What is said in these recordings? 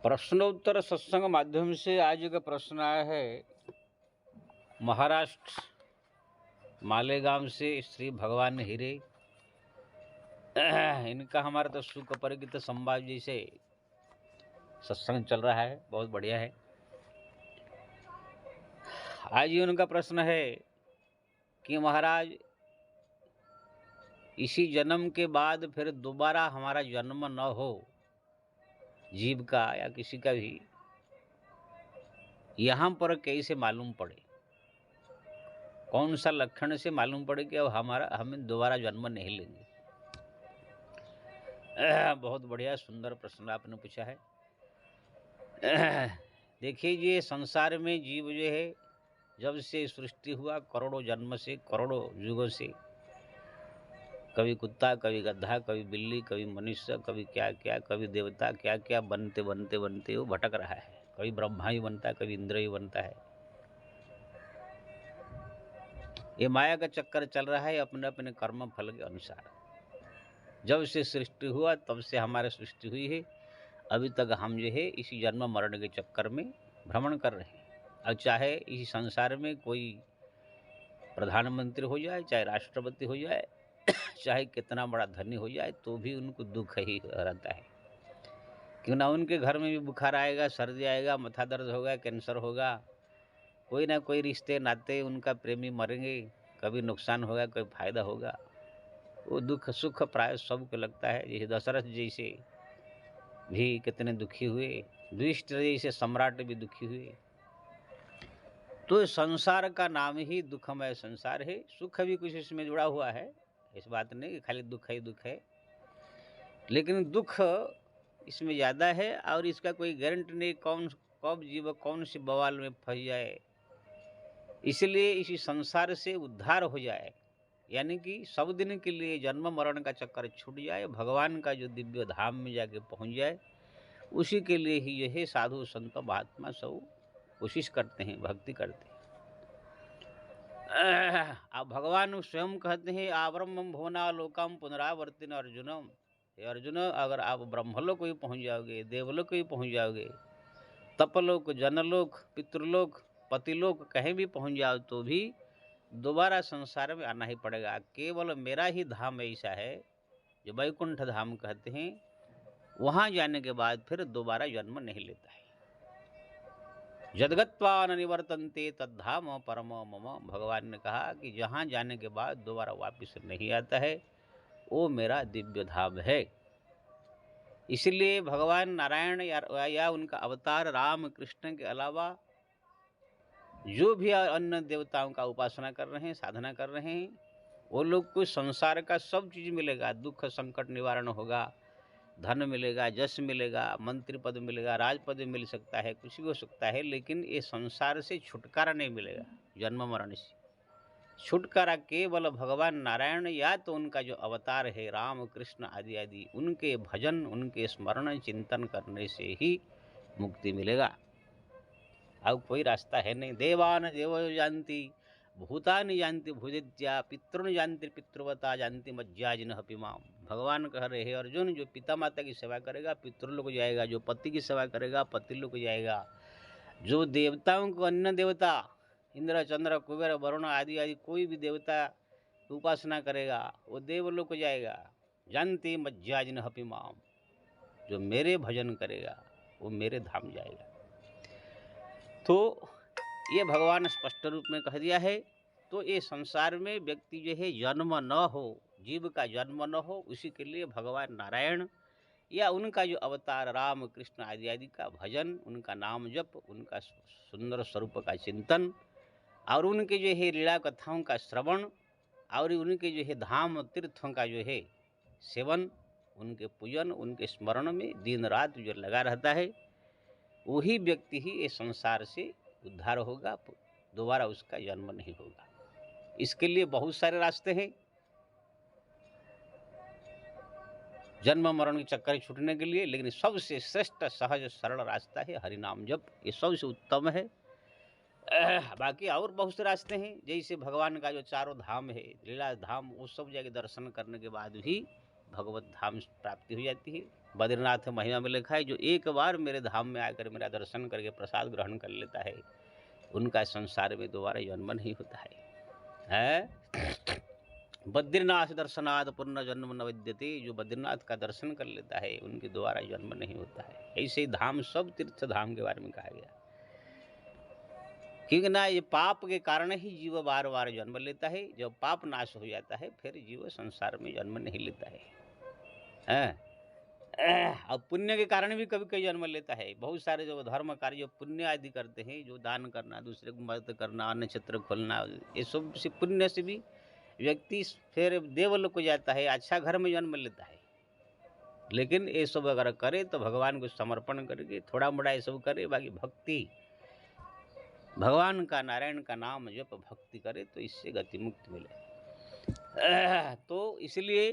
प्रश्नोत्तर सत्संग माध्यम से आज का प्रश्न आया है। महाराष्ट्र मालेगांव से श्री भगवान हीरे। इनका हमारा तो सुख परिचित संवाद जैसे सत्संग चल रहा है, बहुत बढ़िया है। आज ही उनका प्रश्न है कि महाराज, इसी जन्म के बाद फिर दोबारा हमारा जन्म न हो, जीव का या किसी का भी, यहाँ पर कैसे मालूम पड़े? कौन सा लक्षण से मालूम पड़े कि अब हमें दोबारा जन्म नहीं लेंगे? बहुत बढ़िया सुंदर प्रश्न आपने पूछा है। देखिए, ये संसार में जीव जो है, जब से सृष्टि हुआ करोड़ों जन्म से, करोड़ों युगों से, कभी कुत्ता, कभी गधा, कभी बिल्ली, कभी मनुष्य, कभी क्या क्या, कभी देवता, क्या क्या बनते बनते बनते वो भटक रहा है। कभी ब्रह्मा ही बनता है, कभी इंद्र ही बनता है। ये माया का चक्कर चल रहा है अपने अपने कर्म फल के अनुसार। जब से सृष्टि हुआ तब से हमारी सृष्टि हुई है, अभी तक हम जो है इसी जन्म मरण के चक्कर में भ्रमण कर रहे हैं। अब चाहे इसी संसार में कोई प्रधानमंत्री हो जाए, चाहे राष्ट्रपति हो जाए, चाहे कितना बड़ा धनी हो जाए, तो भी उनको दुख ही रहता है। क्यों ना उनके घर में भी बुखार आएगा, सर्दी आएगा, माथा दर्द होगा, कैंसर होगा, कोई ना कोई रिश्ते नाते उनका प्रेमी मरेंगे, कभी नुकसान होगा, कोई फायदा होगा। वो दुख सुख प्राय सबको लगता है। जैसे दशरथ जैसे भी कितने दुखी हुए, युधिष्ठिर जैसे सम्राट भी दुखी हुए। तो संसार का नाम ही दुखमय संसार है। सुख भी कुछ इसमें जुड़ा हुआ है, इस बात नहीं कि खाली दुख ही दुख है, लेकिन दुख इसमें ज़्यादा है और इसका कोई गारंटी नहीं कौन कब जीव कौन सी बवाल में फंस जाए। इसलिए इसी संसार से उद्धार हो जाए, यानी कि सब दिन के लिए जन्म मरण का चक्कर छूट जाए, भगवान का जो दिव्य धाम में जाके पहुंच जाए, उसी के लिए ही यह साधु संत महात्मा सब कोशिश करते हैं, भक्ति करते हैं। अब भगवान स्वयं कहते हैं, आब्रह्म भुवना लोकम पुनरावर्तिन अर्जुनम। हे अर्जुन, अगर आप ब्रह्मलोक भी पहुंच जाओगे, देवलोक भी पहुंच जाओगे, तपलोक, जनलोक, पितृलोक, पतिलोक कहीं भी पहुंच जाओ, तो भी दोबारा संसार में आना ही पड़ेगा। केवल मेरा ही धाम ऐसा है जो वैकुंठ धाम कहते हैं, वहां जाने के बाद फिर दोबारा जन्म नहीं लेता है। यद्गत्वा न निवर्तन्ते तद्धाम परम मम। भगवान ने कहा कि जहां जाने के बाद दोबारा वापस नहीं आता है, वो मेरा दिव्य धाम है। इसलिए भगवान नारायण या उनका अवतार राम कृष्ण के अलावा जो भी अन्य देवताओं का उपासना कर रहे हैं, साधना कर रहे हैं, वो लोग को संसार का सब चीज़ मिलेगा। दुख संकट निवारण होगा, धन मिलेगा, यश मिलेगा, मंत्री पद मिलेगा, राज पद मिल सकता है, कुछ भी हो सकता है, लेकिन ये संसार से छुटकारा नहीं मिलेगा। जन्म मरण से छुटकारा केवल भगवान नारायण या तो उनका जो अवतार है राम कृष्ण आदि आदि, उनके भजन, उनके स्मरण चिंतन करने से ही मुक्ति मिलेगा। अब कोई रास्ता है नहीं। देवान देव जानती, भूतानि जानती भूदित्या, पितृन जानती पितृवता जानती मज्जाजिन पिमाम। भगवान कह रहे हैं, अर्जुन, जो पिता माता की सेवा करेगा पितृलोक जाएगा, जो पति की सेवा करेगा पतिलोक जाएगा, जो देवताओं को अन्य देवता इंद्र चंद्र कुबेर वरुण आदि आदि कोई भी देवता की उपासना करेगा वो देवलोक जाएगा। जानती मज्जाजिन पिमाम, जो मेरे भजन करेगा वो मेरे धाम जाएगा। तो ये भगवान स्पष्ट रूप में कह दिया है। तो ये संसार में व्यक्ति जो है जन्म न हो, जीव का जन्म न हो, उसी के लिए भगवान नारायण या उनका जो अवतार राम कृष्ण आदि आदि का भजन, उनका नाम जप, उनका सुंदर स्वरूप का चिंतन और उनके जो है लीला कथाओं का श्रवण और उनके जो है धाम तीर्थों का जो है सेवन, उनके पूजन, उनके स्मरण में दिन रात जो लगा रहता है, वही व्यक्ति ही इस संसार से उद्धार होगा, दोबारा उसका जन्म नहीं होगा। इसके लिए बहुत सारे रास्ते हैं जन्म मरण के चक्कर छूटने के लिए, लेकिन सबसे श्रेष्ठ सहज सरल रास्ता है हरिनाम जप। ये सबसे उत्तम है। बाकी और बहुत से रास्ते हैं, जैसे भगवान का जो चारों धाम है, लीला धाम, वो सब जगह दर्शन करने के बाद भी भगवत धाम प्राप्ति हो जाती है। बद्रीनाथ महिमा में लिखा है, जो एक बार मेरे धाम में आकर मेरा दर्शन करके प्रसाद ग्रहण कर लेता है, उनका संसार में दोबारा जन्म नहीं होता है? बद्रीनाथ दर्शनाथ पुनर्जन्म न विद्यते, जो बद्रीनाथ का दर्शन कर लेता है उनके द्वारा जन्म नहीं होता है। ऐसे धाम, सब तीर्थ धाम के बारे में कहा गया, क्योंकि ना ये पाप के कारण ही जीव बार बार जन्म लेता है। जब पाप नाश हो जाता है फिर जीव संसार में जन्म नहीं लेता है। अब पुण्य के कारण भी कभी कभी जन्म लेता है। बहुत सारे जो धर्म कार्य, जो पुण्य आदि करते हैं, जो दान करना, दूसरे को मदद करना, अन्न क्षेत्र खोलना, ये सब से पुण्य से भी व्यक्ति फिर देवलोक को जाता है, अच्छा घर में जन्म लेता है। लेकिन ये सब अगर करे तो भगवान को समर्पण करके थोड़ा मोड़ा ये सब करे, बाकी भक्ति, भगवान का, नारायण का नाम जप भक्ति करे तो इससे गति मुक्ति मिले। तो इसलिए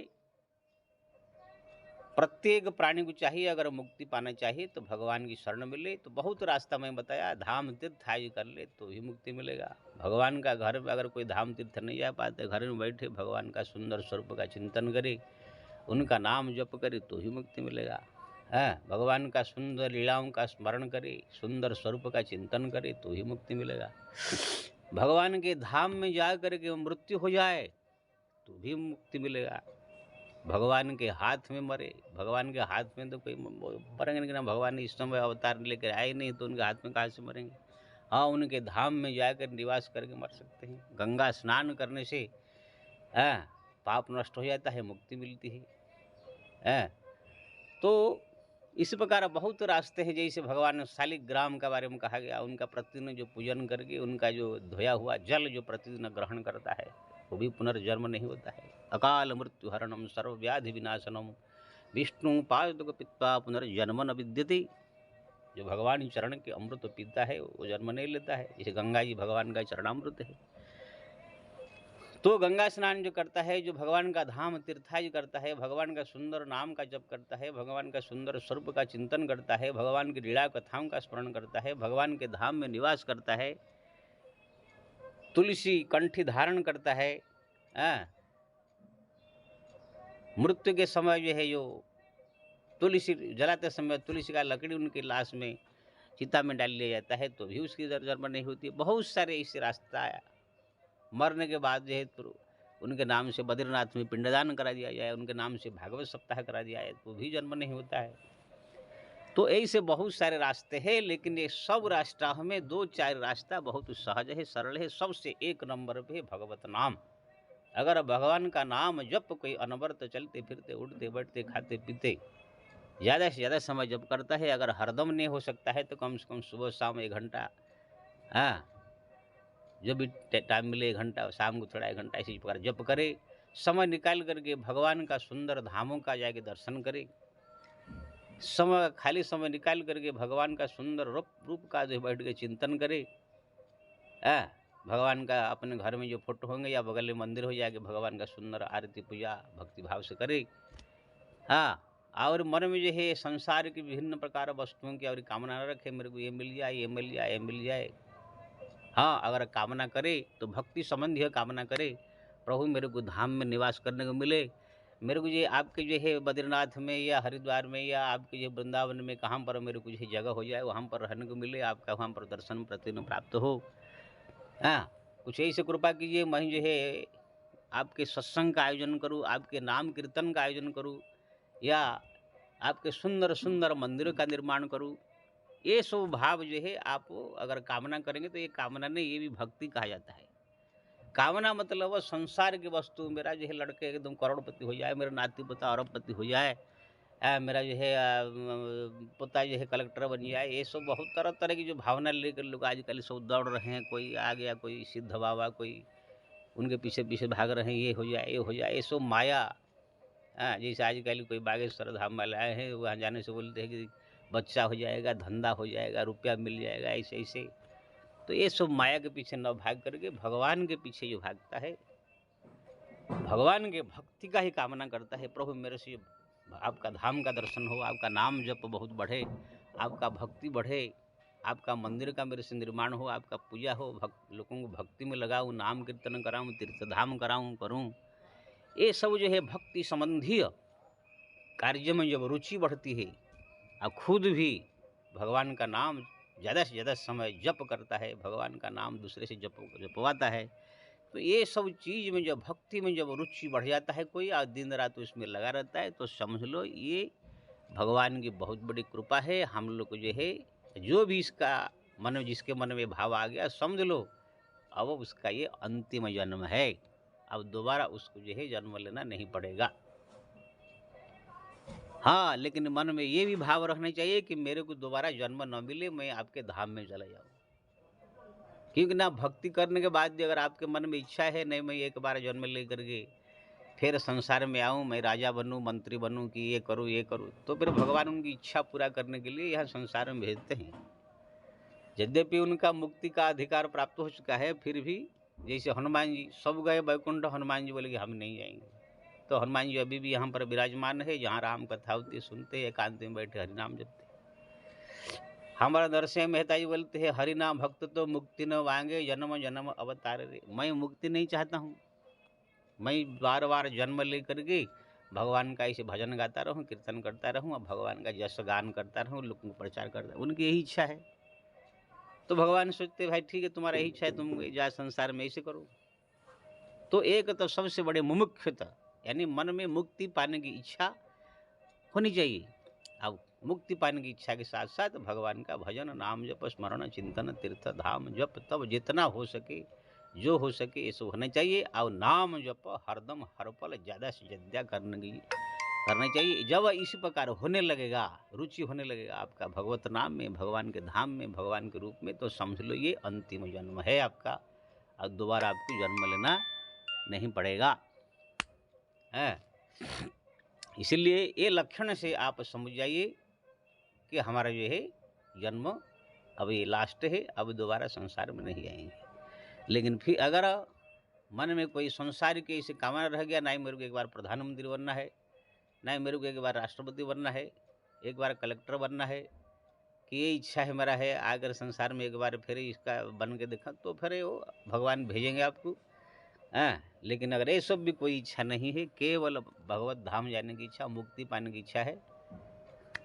प्रत्येक प्राणी को चाहिए, अगर मुक्ति पाना चाहिए तो भगवान की शरण मिले। तो बहुत रास्ता मैं बताया, धाम तीर्थ आदि कर ले तो ही मुक्ति मिलेगा। भगवान का घर में अगर कोई धाम तीर्थ नहीं जा पाते, घर में बैठे भगवान का सुंदर स्वरूप का चिंतन करे, उनका नाम जप करे तो ही मुक्ति मिलेगा। भगवान का सुंदर लीलाओं का स्मरण करे, सुंदर स्वरूप का चिंतन करे तो ही मुक्ति मिलेगा। भगवान के धाम में जा करके मृत्यु हो जाए तो भी मुक्ति मिलेगा। भगवान के हाथ में मरे, भगवान के हाथ में तो कोई मरेंगे नहीं ना, भगवान इस समय अवतार लेकर आए नहीं तो उनके हाथ में कहाँ से मरेंगे। हाँ, उनके धाम में जाकर निवास करके मर सकते हैं। गंगा स्नान करने से पाप नष्ट हो जाता है, मुक्ति मिलती है। तो इस प्रकार बहुत रास्ते हैं। जैसे भगवान शालिग्राम के बारे में कहा गया, उनका प्रतिदिन जो पूजन करके उनका जो धोया हुआ जल जो प्रतिदिन ग्रहण करता है वो भी पुनर्जन्म नहीं होता है। अकाल मृत्यु हरणम सर्व व्याधि विनाशनम विष्णु पादुक पित्वा पुनर्जन्म न विद्यते। जो भगवान चरण के अमृत पीता है वो जन्म नहीं लेता है। जैसे गंगा जी भगवान का चरणामृत है। तो गंगा स्नान जो करता है, जो भगवान का धाम तीर्थाज करता है, भगवान का सुंदर नाम का जप करता है, भगवान का सुंदर स्वरूप का चिंतन करता है, भगवान की लीला कथाओं का स्मरण करता है, भगवान के धाम में निवास करता है, तुलसी कंठी धारण करता है, मृत्यु के समय जो है जो तुलसी जलाते समय तुलसी का लकड़ी उनकी लाश में चिता में डाल लिया जाता है तो भी उसकी जन्म नहीं होती। बहुत सारे ऐसे रास्ता आया। मरने के बाद जो है तो उनके नाम से बद्रीनाथ में पिंडदान करा दिया जाए, उनके नाम से भागवत सप्ताह करा दिया जाए तो भी जन्म नहीं होता है। तो ऐसे बहुत सारे रास्ते हैं, लेकिन ये सब रास्ता में 2-4 रास्ता बहुत सहज है, सरल है। सबसे एक नंबर पे भगवत नाम। अगर भगवान का नाम जप कोई अनवरत चलते फिरते उठते बैठते खाते पीते ज़्यादा से ज़्यादा समय जप करता है, अगर हरदम नहीं हो सकता है तो कम से कम सुबह शाम 1 घंटा, जो भी टाइम मिले 1 घंटा, शाम को थोड़ा 1 घंटा, इसी प्रकार जप करे। समय निकाल करके भगवान का सुंदर धामों का जाके दर्शन करे। समय खाली समय निकाल करके भगवान का सुंदर रूप का जो बैठ के चिंतन करे। भगवान का अपने घर में जो फोटो होंगे या बगल में मंदिर हो जाके भगवान का सुंदर आरती पूजा भक्ति भाव से करे। और मन में जो है संसार की विभिन्न प्रकार वस्तुओं की और कामना न रखे, मेरे को ये मिल जाए, ये मिल जाए, ये मिल जाए। अगर कामना करे तो भक्ति संबंधी कामना करे, प्रभु मेरे को धाम में निवास करने को मिले, मेरे को ये आपके जो है बद्रीनाथ में या हरिद्वार में या आपके जो वृंदावन में कहाँ पर मेरे को जो जगह हो जाए वहाँ पर रहने को मिले, आपका वहाँ पर दर्शन प्रतिदिन प्राप्त हो। कुछ ऐसे कृपा कीजिए, मैं जो है आपके सत्संग का आयोजन करूँ, आपके नाम कीर्तन का आयोजन करूँ, या आपके सुंदर सुंदर मंदिरों का निर्माण करूँ। ये सब भाव जो है आप अगर कामना करेंगे तो ये कामना नहीं, ये भी भक्ति कहा जाता है। कामना मतलब संसार की वस्तु, मेरा जो है लड़के एकदम करोड़पति हो जाए, मेरा नाती पोता अरबपति हो जाए, मेरा जो है पोता जो है कलेक्टर बन जाए। ये सब बहुत तरह तरह की जो भावना लेकर लोग आजकल सब दौड़ रहे हैं। कोई आ गया, कोई सिद्ध बाबा, कोई उनके पीछे पीछे भाग रहे हैं, ये हो जाए, ये हो जाए। ये सब माया। जैसे आजकल कोई बागेश्वर धाम वाले आए हैं, वहाँ जाने से बोलते हैं कि बच्चा हो जाएगा, धंधा हो जाएगा, रुपया मिल जाएगा, ऐसे ऐसे। तो ये सब माया के पीछे न भाग करके भगवान के पीछे जो भागता है, भगवान के भक्ति का ही कामना करता है, प्रभु मेरे से आपका धाम का दर्शन हो, आपका नाम जप बहुत बढ़े, आपका भक्ति बढ़े, आपका मंदिर का मेरे से निर्माण हो, आपका पूजा हो, लोगों को भक्ति में लगाऊँ, नाम कीर्तन कराऊँ, तीर्थधाम कराऊँ करूँ। ये सब जो है भक्ति संबंधी कार्य में जब रुचि बढ़ती है और खुद भी भगवान का नाम ज़्यादा से ज़्यादा समय जप करता है, भगवान का नाम दूसरे से जपवाता है, तो ये सब चीज़ में जब भक्ति में जब रुचि बढ़ जाता है कोई और दिन रात उसमें लगा रहता है, तो समझ लो ये भगवान की बहुत बड़ी कृपा है। हम लोग को जो है, जो भी इसका मन, जिसके मन में भाव आ गया, समझ लो अब उसका ये अंतिम जन्म है, अब दोबारा उसको जो है जन्म लेना नहीं पड़ेगा। हाँ, लेकिन मन में ये भी भाव रखना चाहिए कि मेरे को दोबारा जन्म न मिले, मैं आपके धाम में चला जाऊँ। क्योंकि ना भक्ति करने के बाद भी अगर आपके मन में इच्छा है, नहीं मैं एक बार जन्म ले करके फिर संसार में आऊँ, मैं राजा बनूँ, मंत्री बनूँ, कि ये करूँ, तो फिर भगवान उनकी इच्छा पूरा करने के लिए यहाँ संसार में भेजते हैं। यद्यपि उनका मुक्ति का अधिकार प्राप्त हो चुका है, फिर भी जैसे हनुमान जी सब गए वैकुंठ, हनुमान जी बोले कि हम नहीं जाएंगे, तो हनुमान जी अभी भी यहाँ पर विराजमान है, जहाँ राम कथा होती है सुनते, एकांत में बैठे हरिनाम जपते। हमारा नरसिंह मेहता जी बोलते हैं, हरिनाम भक्त तो मुक्ति न मांगे, जन्म जन्म अवतार रे। मैं मुक्ति नहीं चाहता हूँ, मैं बार बार जन्म ले करके भगवान का ऐसे भजन गाता रहूँ, कीर्तन करता रहूँ और भगवान का जस गान करता रहूँ, लोगों को प्रचार करता रहूँ। उनकी यही इच्छा है। तो भगवान सोचते भाई ठीक है, तुम्हारा यही इच्छा है, तुम जा संसार में ऐसे करो। तो एक तो सबसे बड़े मुमुक्षुता, यानी मन में मुक्ति पाने की इच्छा होनी चाहिए। अब मुक्ति पाने की इच्छा के साथ साथ भगवान का भजन, नाम जप, स्मरण, चिंतन, तीर्थ धाम जप, तब जितना हो सके, जो हो सके ये सब होना चाहिए। और नाम जप हरदम हर पल ज़्यादा से ज़्यादा करना चाहिए। जब इसी प्रकार होने लगेगा, रुचि होने लगेगा आपका भगवत नाम में, भगवान के धाम में, भगवान के रूप में, तो समझ लो ये अंतिम जन्म है आपका, और दोबारा आपको जन्म लेना नहीं पड़ेगा है। इसलिए ये लक्षण से आप समझ जाइए कि हमारा जो है जन्म अब ये लास्ट है, अब दोबारा संसार में नहीं आएंगे। लेकिन फिर अगर मन में कोई संसार के इसे कामना रह गया, ना मेरे को एक बार प्रधानमंत्री बनना है, ना मेरे को एक बार राष्ट्रपति बनना है, एक बार कलेक्टर बनना है, कि ये इच्छा है मेरा है, अगर संसार में एक बार फिर इसका बन के देखा, तो फिर वो भगवान भेजेंगे आपको। हाँ, लेकिन अगर ये सब भी कोई इच्छा नहीं है, केवल भगवत धाम जाने की इच्छा, मुक्ति पाने की इच्छा है,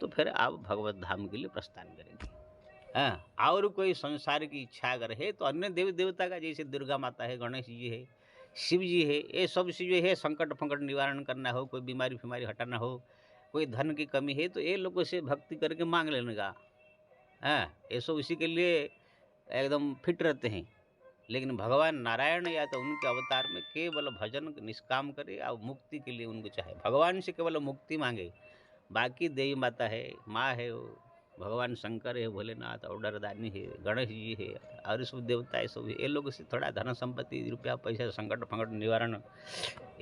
तो फिर आप भगवत धाम के लिए प्रस्थान करेंगे। हाँ, और कोई संसार की इच्छा अगर है तो अन्य देवी देवता का, जैसे दुर्गा माता है, गणेश जी है, शिव जी है, ये सब से जो है संकट फंकट निवारण करना हो, कोई बीमारी फिमारी हटाना हो, कोई धन की कमी है, तो ये लोगों से भक्ति करके मांग लेने का। हाँ, ये सब इसी के लिए एकदम फिट रहते हैं। लेकिन भगवान नारायण या तो उनके अवतार में केवल भजन निष्काम करे और मुक्ति के लिए उनको चाहे, भगवान से केवल मुक्ति मांगे। बाकी देवी माता है, माँ है, वो भगवान शंकर है, भोलेनाथ, और डरदानी है, गणेश जी है, और सब देवता है, सब ये लोग से थोड़ा धन संपत्ति, रुपया पैसा, संकट फंकट निवारण,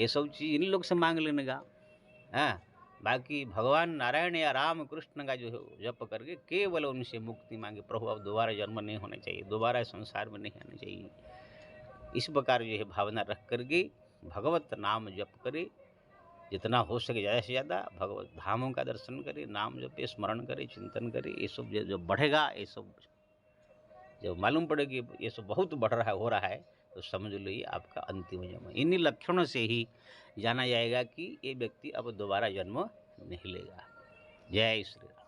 ये सब चीज़ इन लोग से मांग लेने का। हाँ, बाकी भगवान नारायण या राम कृष्ण का जो जप करके केवल उनसे मुक्ति मांगे, प्रभु अब दोबारा जन्म नहीं होना चाहिए, दोबारा संसार में नहीं आना चाहिए। इस प्रकार जो है भावना रख करके भगवत नाम जप करे, जितना हो सके ज़्यादा से ज़्यादा भगवत धामों का दर्शन करे, नाम जपे, स्मरण करे, चिंतन करे। ये सब जो बढ़ेगा, ये सब जब मालूम पड़ेगी ये सब बहुत बढ़ रहा है, हो रहा है, तो समझ लो ये आपका अंतिम जन्म। इन्हीं लक्षणों से ही जाना जाएगा कि ये व्यक्ति अब दोबारा जन्म नहीं लेगा। जय श्री राम।